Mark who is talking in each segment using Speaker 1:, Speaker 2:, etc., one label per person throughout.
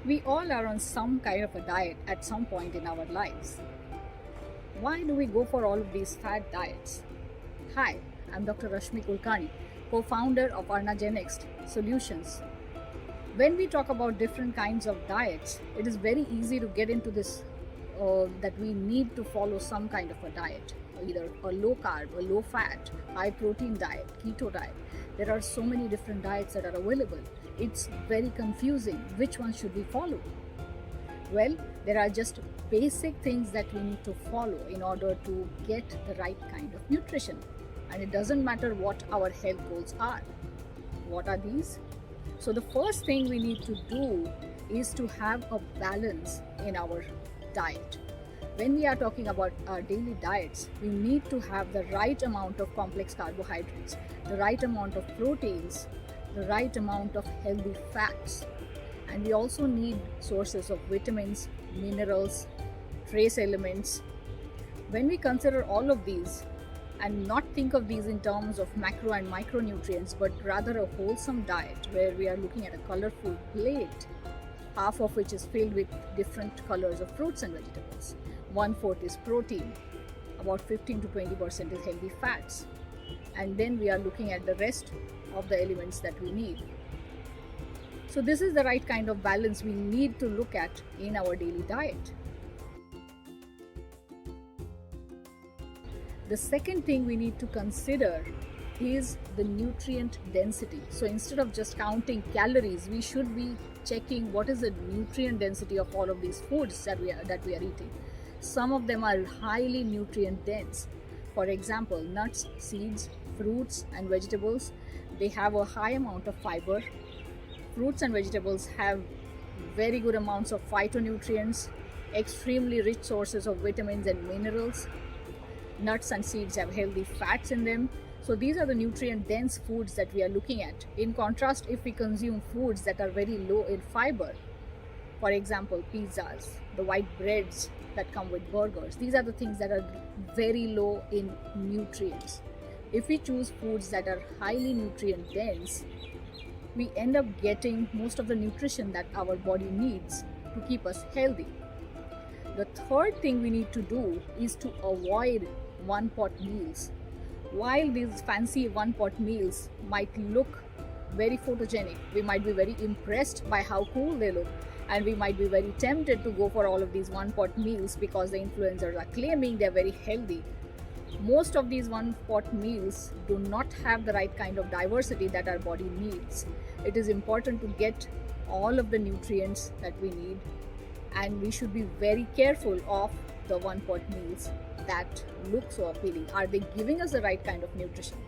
Speaker 1: We all are on some kind of a diet at some point in our lives. Why do we go for all of these fad diets? Hi, I'm Dr. Rashmi Kulkarni, co-founder of Arnagenics Solutions. When we talk about different kinds of diets, it is very easy to get into this that we need to follow some kind of a diet, either a low carb, a low fat, high protein diet, keto diet. There are so many different diets that are available. It's very confusing. Which one should we follow? Well, there are just basic things that we need to follow in order to get the right kind of nutrition. And it doesn't matter what our health goals are. What are these? So the first thing we need to do is to have a balance in our diet. When we are talking about our daily diets, we need to have the right amount of complex carbohydrates, the right amount of proteins, the right amount of healthy fats. And we also need sources of vitamins, minerals, trace elements. When we consider all of these and not think of these in terms of macro and micronutrients, but rather a wholesome diet where we are looking at a colorful plate, half of which is filled with different colors of fruits and vegetables. 1/4 is protein, about 15 to 20% is healthy fats, and then we are looking at the rest of the elements that we need. So this is the right kind of balance we need to look at in our daily diet. The second thing we need to consider is the nutrient density. So instead of just counting calories, we should be checking what is the nutrient density of all of these foods that we are eating. Some of them are highly nutrient dense. For example, nuts, seeds, fruits and vegetables, they have a high amount of fiber. Fruits and vegetables have very good amounts of phytonutrients, extremely rich sources of vitamins and minerals. Nuts and seeds have healthy fats in them. So these are the nutrient dense foods that we are looking at. In contrast, if we consume foods that are very low in fiber, for example, pizzas, the white breads that come with burgers, these are the things that are very low in nutrients. If we choose foods that are highly nutrient dense, we end up getting most of the nutrition that our body needs to keep us healthy. The third thing we need to do is to avoid one-pot meals. While these fancy one-pot meals might look very photogenic, we might be very impressed by how cool they look, and we might be very tempted to go for all of these one-pot meals because the influencers are claiming they're very healthy. Most of these one-pot meals do not have the right kind of diversity that our body needs. It is important to get all of the nutrients that we need, and we should be very careful of the one-pot meals that look so appealing. Are they giving us the right kind of nutrition?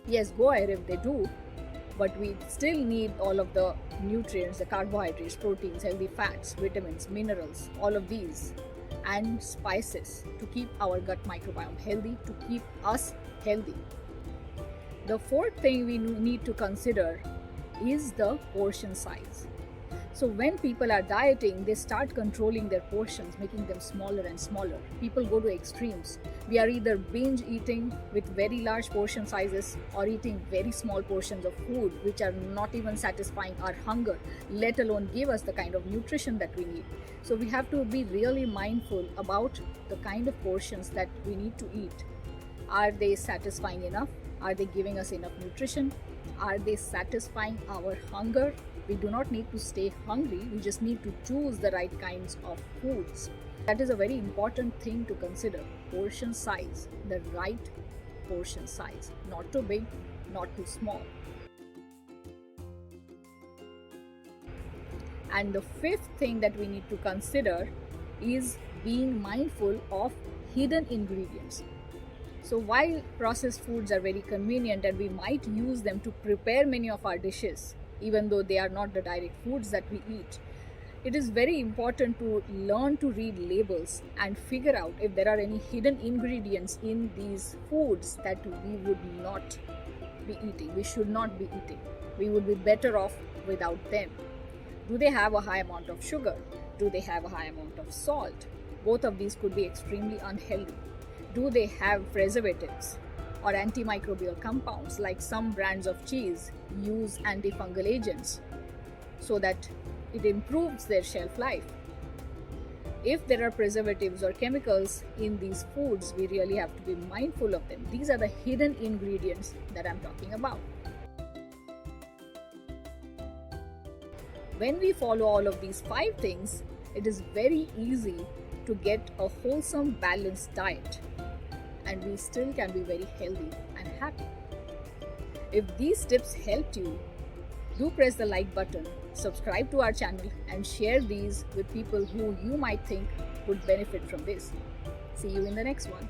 Speaker 1: Yes, go ahead if they do, but we still need all of the nutrients, the carbohydrates, proteins, healthy fats, vitamins, minerals, all of these, and spices to keep our gut microbiome healthy, to keep us healthy. The fourth thing we need to consider is the portion size. So when people are dieting, they start controlling their portions, making them smaller and smaller. People go to extremes. We are either binge eating with very large portion sizes or eating very small portions of food which are not even satisfying our hunger, let alone give us the kind of nutrition that we need. So we have to be really mindful about the kind of portions that we need to eat. Are they satisfying enough? Are they giving us enough nutrition? Are they satisfying our hunger? We do not need to stay hungry, we just need to choose the right kinds of foods. That is a very important thing to consider. Portion size, the right portion size. Not too big, not too small. And the fifth thing that we need to consider is being mindful of hidden ingredients. So while processed foods are very convenient and we might use them to prepare many of our dishes, even though they are not the direct foods that we eat, it is very important to learn to read labels and figure out if there are any hidden ingredients in these foods that we would not be eating, we should not be eating. We would be better off without them. Do they have a high amount of sugar? Do they have a high amount of salt? Both of these could be extremely unhealthy. Do they have preservatives? or antimicrobial compounds, like some brands of cheese use antifungal agents so that it improves their shelf life. If there are preservatives or chemicals in these foods, we really have to be mindful of them. These are the hidden ingredients that I'm talking about. When we follow all of these 5 things, it is very easy to get a wholesome, balanced diet, and we still can be very healthy and happy. If these tips helped you, do press the like button, subscribe to our channel, and share these with people who you might think would benefit from this. See you in the next one.